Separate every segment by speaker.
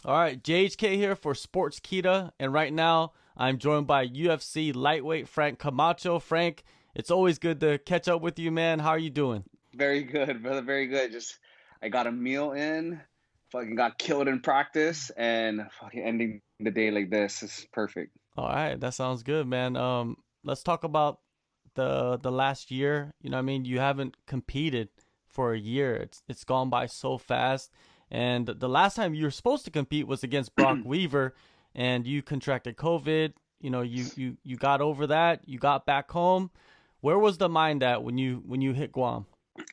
Speaker 1: All right, JHK here for Sportskeeda, and right now I'm joined by UFC lightweight Frank Camacho. Frank, it's always good to catch up with you, man. How are you doing?
Speaker 2: Very good, brother. Very good. Just I got a meal in, fucking got killed in practice, and fucking ending the day like this is perfect.
Speaker 1: All right, that sounds good, man. Let's talk about the last year. You know, what I mean, you haven't competed for a year. It's gone by so fast, and the last time you were supposed to compete was against Brock Weaver, and you contracted COVID. You know, you got over that. You got back home. Where was the mind at when you hit Guam?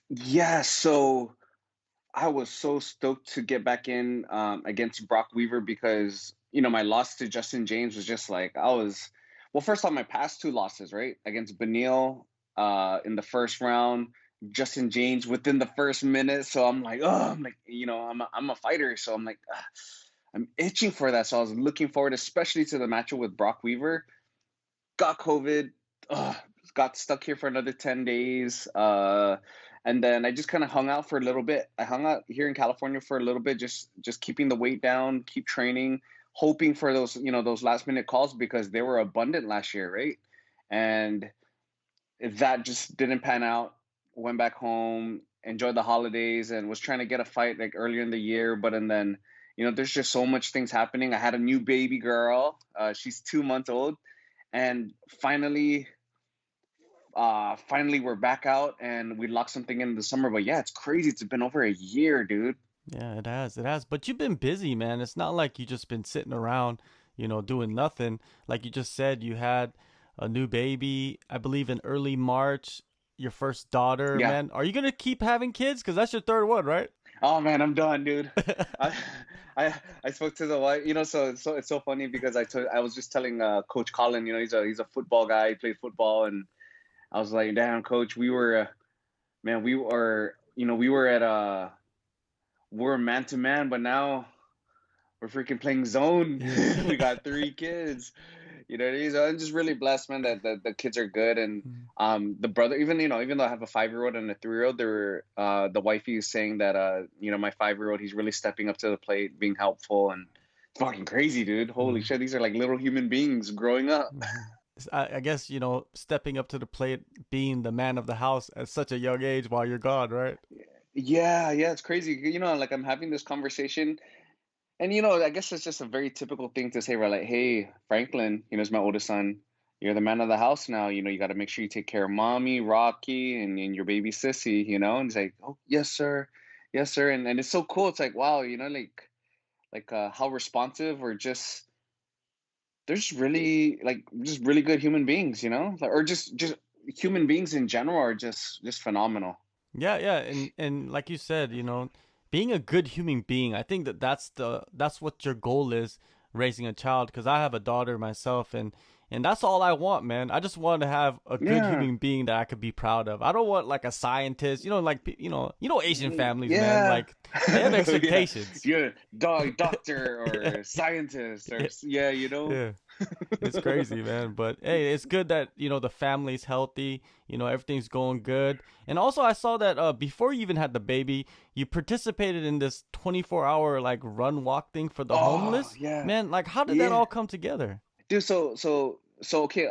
Speaker 2: Yeah, so I was so stoked to get back in against Brock Weaver because my loss to Justin James was just like I was. Well, first off, my past two losses, right, against Beneil in the first round, Justin James within the first minute. So I'm like, oh, I'm like, I'm a fighter, so I'm like, I'm itching for that. So I was looking forward, especially to the matchup with Brock Weaver. Got COVID, ugh, got stuck here for another 10 days. And then I just kind of hung out for a little bit. I hung out here in California for a little bit, just keeping the weight down, keep training, hoping for those last minute calls because they were abundant last year, right? And that just didn't pan out. Went back home, enjoyed the holidays, and was trying to get a fight like earlier in the year. But and then, there's just so much things happening. I had a new baby girl. She's 2 months old, and finally we're back out and we locked something in the summer. But yeah, it's crazy. It's been over a year, dude.
Speaker 1: Yeah, it has. It has. But you've been busy, man. It's not like you just been sitting around, doing nothing. Like you just said, you had a new baby, I believe in early March, your first daughter,
Speaker 2: Yeah.
Speaker 1: man. Are you gonna keep having kids? Because that's your third one, right?
Speaker 2: Oh man, I'm done, dude. I I I spoke to the wife. So it's so funny because I was just telling Coach Colin. He's a football guy. He played football, and I was like, damn, Coach, man, we were man to man, but now we're freaking playing zone.
Speaker 1: Yeah.
Speaker 2: We got three kids. You know what I mean? So I'm just really blessed, man, that the kids are good. And the brother, even though I have a 5-year-old and a 3-year-old, the wifey is saying that my 5-year-old, he's really stepping up to the plate, being helpful, and it's fucking crazy, dude. Holy
Speaker 1: Mhm.
Speaker 2: shit, these are like little human beings growing up.
Speaker 1: Mhm. I guess, stepping up to the plate, being the man of the house at such a young age while you're gone, right?
Speaker 2: Yeah, yeah, it's crazy. Like I'm having this conversation. And I guess it's just a very typical thing to say, right? Like, hey, Franklin, it's my oldest son. You're the man of the house now. You got to make sure you take care of mommy, Rocky, and your baby Sissy. And he's like, oh, yes, sir. And it's so cool. It's like, wow, how responsive or just they're just really just really good human beings. Or just human beings in general are just phenomenal.
Speaker 1: Yeah, yeah, and like you said, being a good human being, I think that's what your goal is raising a child because I have a daughter myself and that's all I want, man. I just want to have a good
Speaker 2: Yeah.
Speaker 1: human being that I could be proud of. I don't want like a scientist, like Asian families, man,
Speaker 2: Yeah.
Speaker 1: like they have
Speaker 2: Yeah.
Speaker 1: expectations.
Speaker 2: You're a doctor
Speaker 1: Yeah.
Speaker 2: or scientist or yeah,
Speaker 1: Yeah. It's crazy, man. But hey, it's good that the family's healthy. Everything's going good. And also, I saw that before you even had the baby, you participated in this 24-hour like run walk thing for the
Speaker 2: Oh,
Speaker 1: homeless.
Speaker 2: yeah.
Speaker 1: Man, like how did that
Speaker 2: Yeah.
Speaker 1: all come together?
Speaker 2: Dude, so okay,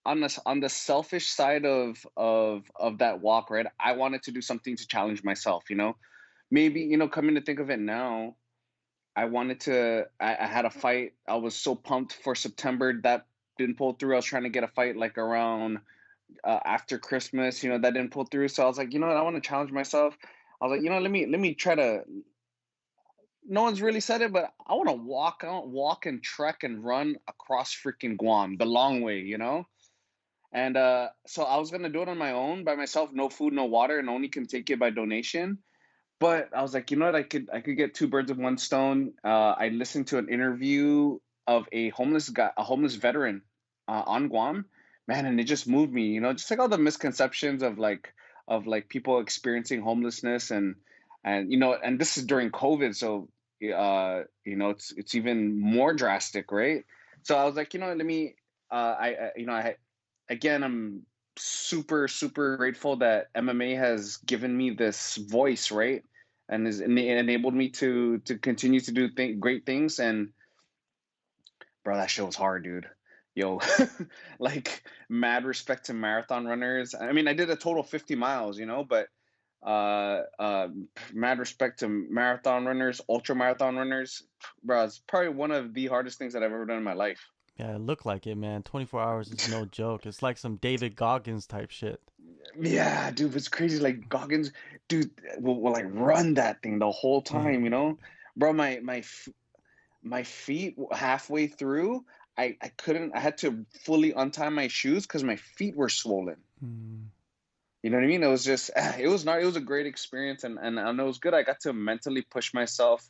Speaker 2: on the selfish side of that walk, right? I wanted to do something to challenge myself. Maybe, coming to think of it now, I had a fight. I was so pumped for September that didn't pull through. I was trying to get a fight like around after Christmas, that didn't pull through. So I was like, you know what, I want to challenge myself. I was like, let me try to. No one's really said it, but I want to walk out, walk and trek and run across freaking Guam the long way. And so I was gonna do it on my own, by myself, no food, no water, and only can take it by donation. But I was like, you know what? I could get two birds with one stone. I listened to an interview of a homeless guy, a homeless veteran, on Guam, man, and it just moved me. Just like all the misconceptions of like people experiencing homelessness and this is during COVID, so it's even more drastic, right? So I was like, let me. Again, I'm super super grateful that MMA has given me this voice, right? and has enabled me to continue to do great things. And bro, that shit was hard, dude. Yo, like mad respect to marathon runners. I mean, I did a total of 50 miles, but uh, uh, mad respect to marathon runners, ultra marathon runners. Bro, it's probably one of the hardest things that I've ever done in my life.
Speaker 1: Yeah, it looked like it, man. 24 hours is no joke. It's like some David Goggins type shit.
Speaker 2: Yeah, dude, it's crazy. Like Goggins, dude, will like run that thing the whole
Speaker 1: Yeah.
Speaker 2: time, bro. My feet halfway through, I couldn't. I had to fully untie my shoes because my feet were swollen.
Speaker 1: Mm.
Speaker 2: You know what I mean? It was just, it was not. It was a great experience, and it was good. I got to mentally push myself,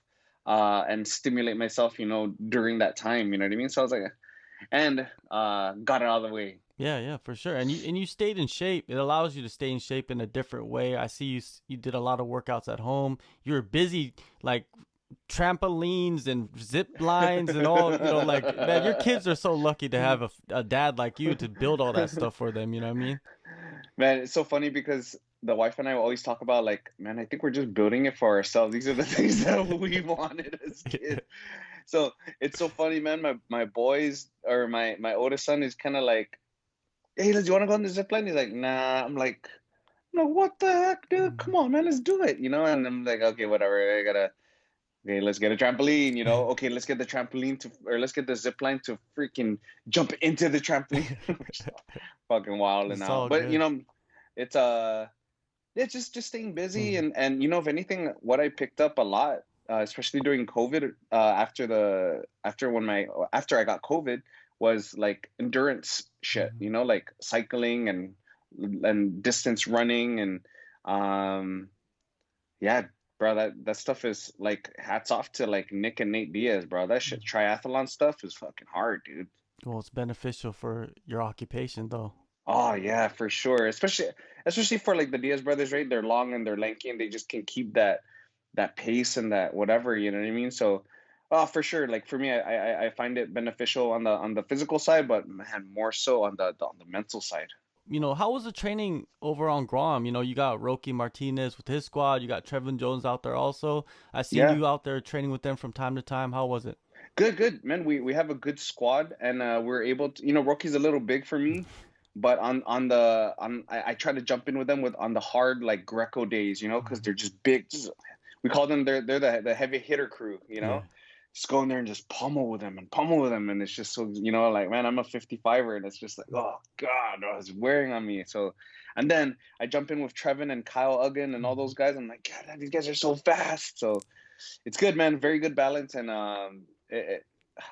Speaker 2: and stimulate myself, during that time. You know what I mean? So I was like, and got it out of the way.
Speaker 1: Yeah, yeah, for sure. And you stayed in shape. It allows you to stay in shape in a different way. I see you did a lot of workouts at home. You were busy like trampolines and zip lines and all, like man, your kids are so lucky to have a dad like you to build all that stuff for them, you know what I mean?
Speaker 2: Man, it's so funny because the wife and I always talk about like, man, I think we're just building it for ourselves. These are the things that we wanted as kids. So it's so funny, man. My boys, or my oldest son, is kind of like, hey, do you want to go on the zip line? He's like, nah. I'm like, no, what the heck, dude? Come on, man, let's do it, And I'm like, okay, whatever. Okay, let's get a trampoline, Okay, let's get the trampoline or let's get the zip line to freaking jump into the trampoline. Fucking wilding
Speaker 1: It's
Speaker 2: out.
Speaker 1: all
Speaker 2: But
Speaker 1: good.
Speaker 2: it's yeah, just staying busy,
Speaker 1: Mm.
Speaker 2: and if anything, what I picked up a lot, especially during COVID, after I got COVID, was like endurance shit,
Speaker 1: Mhm.
Speaker 2: like cycling and distance running, and um yeah, bro, that stuff is like, hats off to like Nick and Nate Diaz, bro. That shit triathlon stuff is fucking hard, dude.
Speaker 1: Well, it's beneficial for your occupation though.
Speaker 2: Oh yeah, for sure. Especially for like the Diaz brothers, right? They're long and they're lanky, and they just can keep that pace and that whatever, you know what I mean? So, oh, for sure. Like for me, I find it beneficial on the physical side, but man, more so on the mental side.
Speaker 1: How was the training over on Grom? You got Rocky Martinez with his squad. You got Trevin Jones out there also. I seen
Speaker 2: Yeah,
Speaker 1: you out there training with them from time to time. How was it?
Speaker 2: good, man. We have a good squad, and we're able to. Rocky's a little big for me, but I try to jump in with them on the hard like Greco days, because they're just big. We call them, they're the heavy hitter crew,
Speaker 1: Yeah.
Speaker 2: Just go in there and just pummel with them and pummel with them, and it's just so, like, man, I'm a 55er, and it's just like, oh god, oh, it's wearing on me. So, and then I jump in with Trevin and Kyle Uggan and all those guys. I'm like, god, these guys are so fast. So it's good, man. Very good balance, and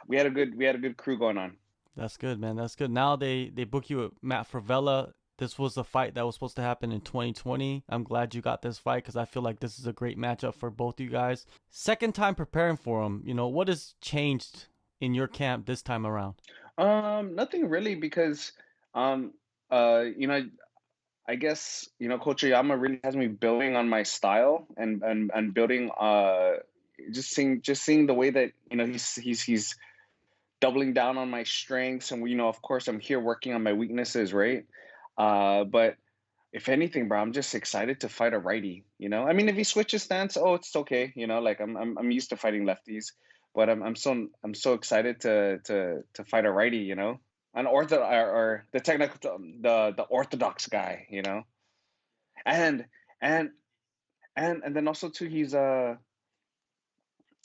Speaker 2: we had a good crew going on.
Speaker 1: That's good, man. That's good. Now they book you with Matt Frevola. This was a fight that was supposed to happen in 2020. I'm glad you got this fight because I feel like this is a great matchup for both you guys. Second time preparing for him. What has changed in your camp this time around?
Speaker 2: Nothing really, because um I guess, Coach Oyama really has me building on my style, and building, just seeing the way that, he's doubling down on my strengths, and of course I'm here working on my weaknesses, right? But if anything, bro, I'm just excited to fight a righty. I mean, if he switches stance, oh, it's okay. Like I'm used to fighting lefties, but I'm so excited to fight a righty. An or the technical, the orthodox guy. And and and then also too, he's where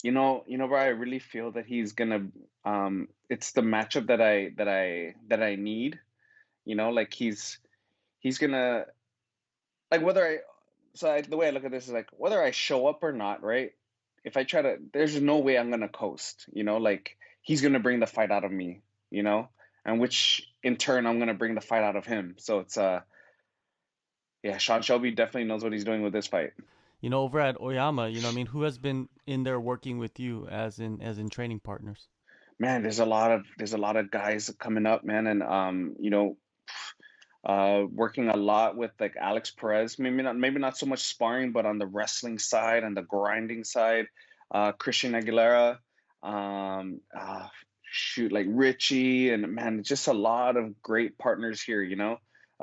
Speaker 2: I really feel that he's gonna, it's the matchup that I need. Like he's gonna, like, the way I look at this is like, whether I show up or not, right? If I try to, there's no way I'm gonna coast. Like, he's gonna bring the fight out of me. You know, and which in turn I'm gonna bring the fight out of him. So it's yeah, Sean Shelby definitely knows what he's doing with this fight.
Speaker 1: Over at Oyama, I mean, who has been in there working with you as in training partners?
Speaker 2: Man, there's a lot of guys coming up, man, and working a lot with like Alex Perez. Maybe not so much sparring, but on the wrestling side and the grinding side. Christian Aguilera, shoot, like Richie, and man, just a lot of great partners here.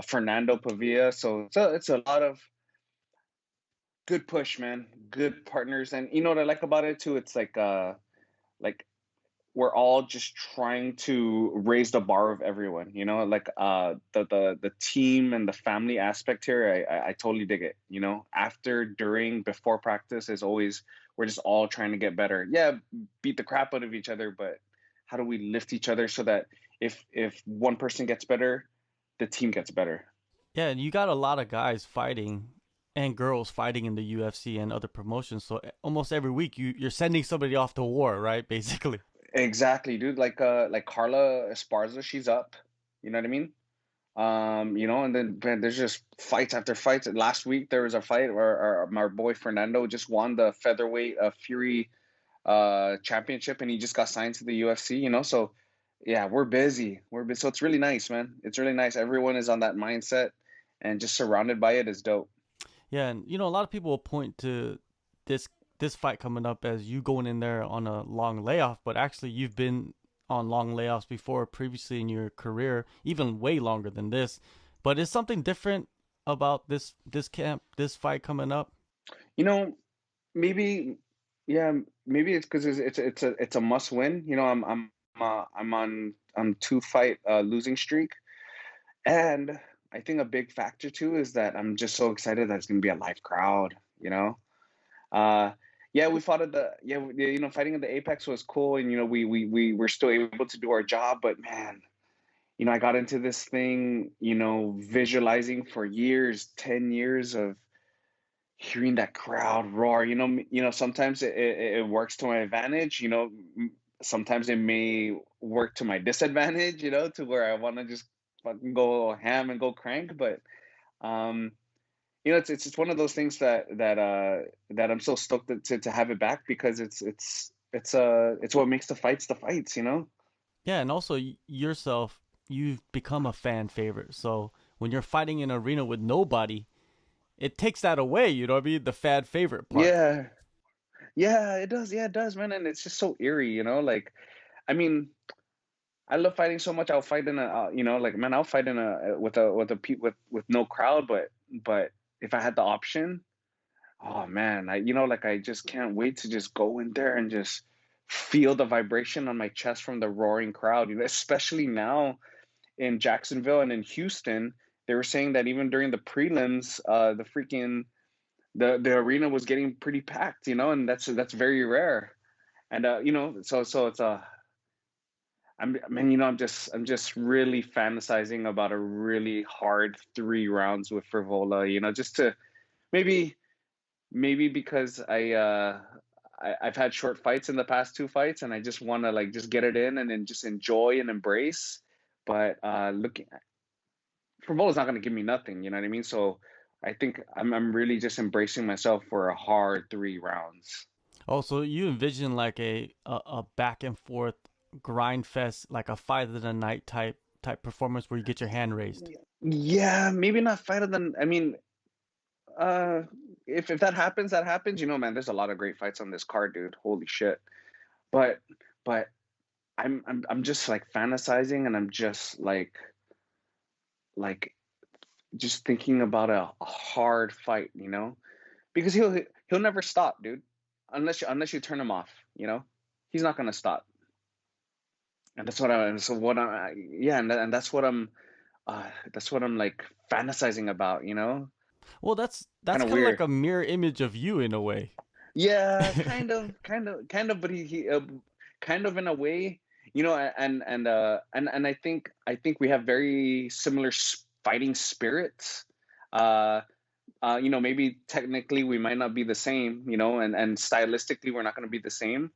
Speaker 2: Fernando Pavia. So it's a lot of Good push, man. Good partners, and you know what I like about it too? It's like we're all just trying to raise the bar of everyone, you know, like the team and the family aspect here. I totally dig it, you know. After, during, before practice is always, we're just all trying to get better. Yeah, beat the crap out of each other, but how do we lift each other so that if one person gets better, the team gets better.
Speaker 1: Yeah, and you got a lot of guys fighting and girls fighting in the UFC and other promotions. So almost every week you're sending somebody off to war, right? Basically.
Speaker 2: Exactly, dude. Like Carla Esparza, she's up. You know what I mean? You know, and then man, there's just fights after fights. Last week there was a fight where our boy Fernando just won the featherweight Fury championship, and he just got signed to the UFC. You know, so yeah, we're busy. So it's really nice, man. It's really nice. Everyone is on that mindset, and just surrounded by it is dope.
Speaker 1: Yeah, and a lot of people will point to this this fight coming up as you going in there on a long layoff, but actually you've been on long layoffs before previously in your career, even way longer than this. But is something different about this fight coming up?
Speaker 2: You know, maybe yeah, maybe it's because it's a must win. You know, I'm on two fight losing streak, and I think a big factor too is that I'm just so excited that it's gonna be a live crowd. You know, uh, yeah, we fought at the you know, fighting at the Apex was cool, and you know we were still able to do our job, but man. You know, I got into this thing, you know, visualizing for years, 10 years of hearing that crowd roar. You know, sometimes it works to my advantage. You know, sometimes it may work to my disadvantage. You know, to where I want to just fucking go ham and go crank. But um, you know, it's one of those things that I'm so stoked to have it back because it's what makes the fights. You know.
Speaker 1: Yeah, and also yourself, you've become a fan favorite. So when you're fighting in an arena with nobody, it takes that away. You know what I mean? The fan favorite part.
Speaker 2: Yeah, yeah, it does. Yeah, it does, man. And it's just so eerie. You know, like I mean, I love fighting so much. I'll fight in a, you know, like man, I'll fight in a with no crowd. But if I had the option, oh man, you know, like I just can't wait to just go in there and just feel the vibration on my chest from the roaring crowd. You know, especially now in Jacksonville and in Houston, they were saying that even during the prelims, the freaking the arena was getting pretty packed. You know, and that's very rare. And you know, so it's a I mean, you know, I'm just really fantasizing about a really hard 3 rounds with Frivola, you know, just to maybe because I've had short fights in the past 2 fights, and I just want to like just get it in and then just enjoy and embrace. But looking, Frivola's not going to give me nothing, you know what I mean? So I think I'm really just embracing myself for a hard 3 rounds.
Speaker 1: Oh, so you envision like a back and forth grind fest, like a fight of the night type performance where you get your hand raised.
Speaker 2: Yeah, maybe not fight of the. I mean, Uh, if that happens, that happens. You know, man, there's a lot of great fights on this card, dude. Holy shit. But but I'm just like fantasizing, and I'm just like just thinking about a hard fight, you know? Because he'll never stop, dude. Unless you turn him off, you know? He's not gonna stop. And that's what I so what I yeah, and that's what I'm like fantasizing about, you know?
Speaker 1: Well, that's
Speaker 2: Kind of
Speaker 1: kind of like
Speaker 2: weird.
Speaker 1: a mirror image of you in a way.
Speaker 2: Yeah, kind of, but he kind of in a way, you know, and I think we have very similar fighting spirits. Uh, you know, maybe technically we might not be the same, you know, and stylistically we're not going to be the same,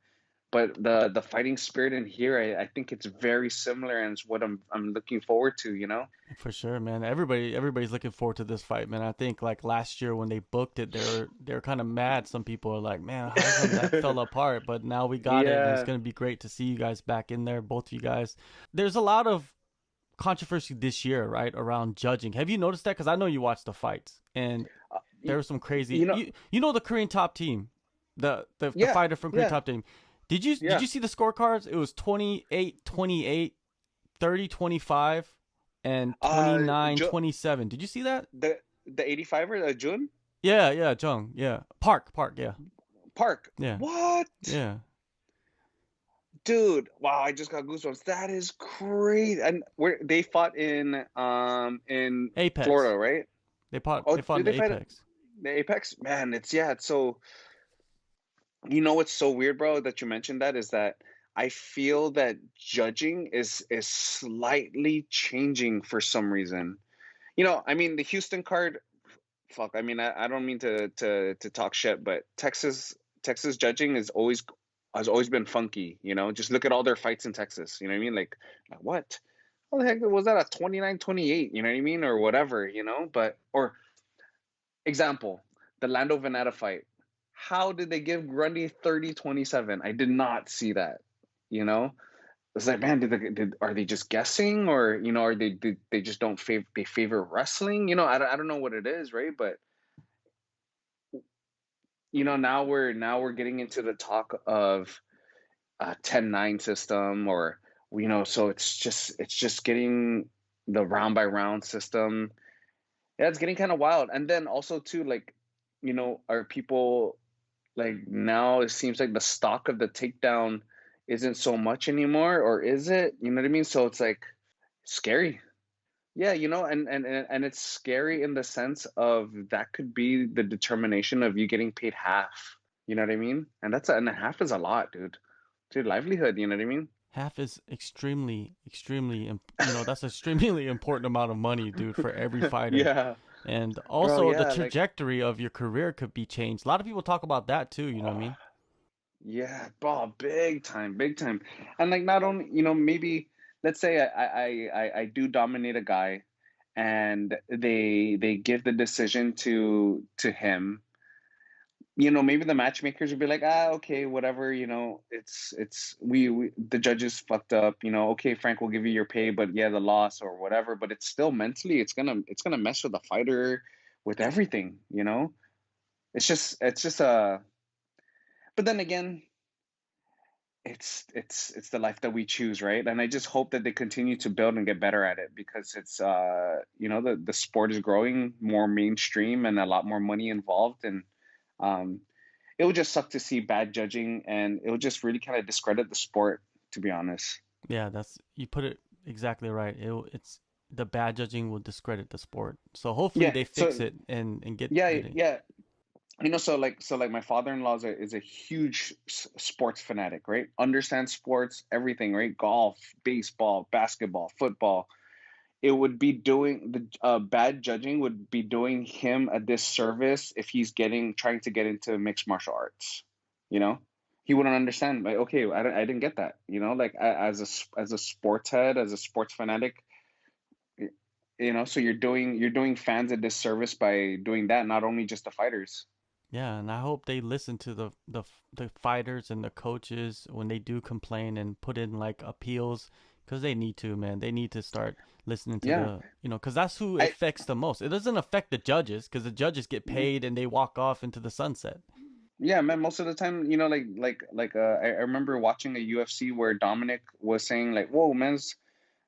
Speaker 2: but the fighting spirit in here, I think it's very similar, and it's what I'm looking forward to, you know.
Speaker 1: For sure, man. Everybody's looking forward to this fight, man. I think like last year when they booked it, they were kind of mad. Some people are like, "Man, how come that fell apart?" But now we got it, and it's
Speaker 2: Yeah,
Speaker 1: gonna be great to see you guys back in there, both of you guys. There's a lot of controversy this year, right, around judging. Have you noticed that? Because I know you watched the fights, and there was some crazy.
Speaker 2: you know,
Speaker 1: You know the Korean top team, the
Speaker 2: yeah,
Speaker 1: fighter from Korean
Speaker 2: yeah,
Speaker 1: top team. Did
Speaker 2: yeah.
Speaker 1: you see the scorecards? It was 28-28, 30-25, and
Speaker 2: Uh,
Speaker 1: 29-27. Did you see that?
Speaker 2: the 85er, June.
Speaker 1: Yeah, Jung. Yeah. Park, yeah.
Speaker 2: Park.
Speaker 1: Yeah.
Speaker 2: What?
Speaker 1: Yeah.
Speaker 2: Dude, wow, I just got goosebumps. That is crazy. And where they fought in
Speaker 1: Apex.
Speaker 2: Florida, right?
Speaker 1: They
Speaker 2: Oh,
Speaker 1: fought in
Speaker 2: did
Speaker 1: the
Speaker 2: they fight at
Speaker 1: Apex.
Speaker 2: the Apex? Man, it's so what's so weird, bro, that you mentioned that is that I feel that judging is slightly changing for some reason. I mean, the Houston card, fuck. I mean, I don't mean to talk shit, but Texas judging has always been funky. Just look at all their fights in Texas. You know what I mean? Like what? How the heck was that a 29-28? You know what I mean, or whatever. But or example, the Lando Venata fight. How did they give Grundy 30-27? I did not see that. You know, it's like, man, are they just guessing, or are they just don't favor wrestling? I don't know what it is, right? But now we're getting into the talk of a 10-9 system, or so it's just getting the round by round system. Yeah, it's getting kind of wild. And then also too, like, are people like, now it seems like the stock of the takedown isn't so much anymore, or is it? You know what I mean? So it's like scary. Yeah, and it's scary in the sense of that could be the determination of you getting paid half. You know what I mean? And a half is a lot, dude. Dude, livelihood. You know what I mean?
Speaker 1: Half is that's extremely important amount of money, dude, for every fighter.
Speaker 2: Yeah,
Speaker 1: And
Speaker 2: bro.
Speaker 1: also the
Speaker 2: Yeah, like,
Speaker 1: trajectory of your career could be changed. A lot of people talk about that too, you know what I
Speaker 2: oh,
Speaker 1: mean?
Speaker 2: yeah, bro, big time, big time. And like, not only, maybe let's say I do dominate a guy, and they give the decision to him. Maybe the matchmakers would be like, okay, whatever, it's we the judges fucked up, okay, Frank, we'll give you your pay, but yeah, the loss or whatever. But it's still mentally, it's gonna mess with the fighter, with everything. It's just but then again, it's the life that we choose, right? And I just hope that they continue to build and get better at it, because it's the sport is growing more mainstream and a lot more money involved. And um it would just suck to see bad judging, and it would just really kind of discredit the sport, to be honest.
Speaker 1: Yeah, that's you put it exactly right. It's the bad judging will discredit the sport. So hopefully
Speaker 2: Yeah.
Speaker 1: they fix
Speaker 2: So
Speaker 1: it and get
Speaker 2: yeah,
Speaker 1: it.
Speaker 2: yeah. So like my father-in-law is a huge sports fanatic, right? Understands sports, everything, right? Golf, baseball, basketball, football. It would be doing the bad judging would be doing him a disservice if he's getting trying to get into mixed martial arts. You know, he wouldn't understand. Like, okay, I didn't get that. Like, as a sports head, as a sports fanatic, so you're doing fans a disservice by doing that. Not only just the fighters.
Speaker 1: Yeah, and I hope they listen to the fighters and the coaches when they do complain and put in like appeals, because they need to, man. They need to start listening to
Speaker 2: Yeah,
Speaker 1: because that's who it
Speaker 2: I
Speaker 1: affects the most. It doesn't affect the judges, because the judges get paid and they walk off into the sunset.
Speaker 2: yeah, man. Most of the time, I remember watching a UFC where Dominic was saying like, "Whoa, man."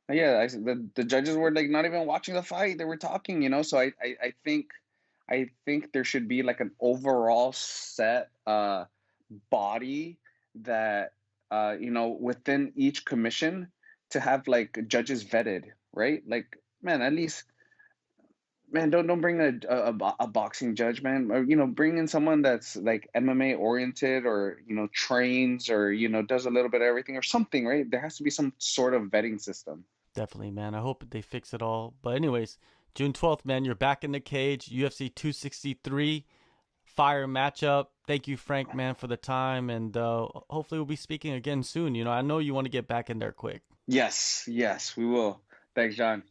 Speaker 2: Yeah, the judges were like not even watching the fight; they were talking. So I think there should be like an overall set body that within each commission, to have like judges vetted, right? Like, man, at least, man, don't bring a boxing judge, man. Or bring in someone that's like MMA oriented, or trains, or does a little bit of everything or something, right? There has to be some sort of vetting system.
Speaker 1: Definitely, man. I hope they fix it all. But anyways, June 12th, man, you're back in the cage. UFC 263, fire matchup. Thank you, Frank, man, for the time, and hopefully we'll be speaking again soon. I know you want to get back in there quick.
Speaker 2: Yes, yes, we will. Thanks, John.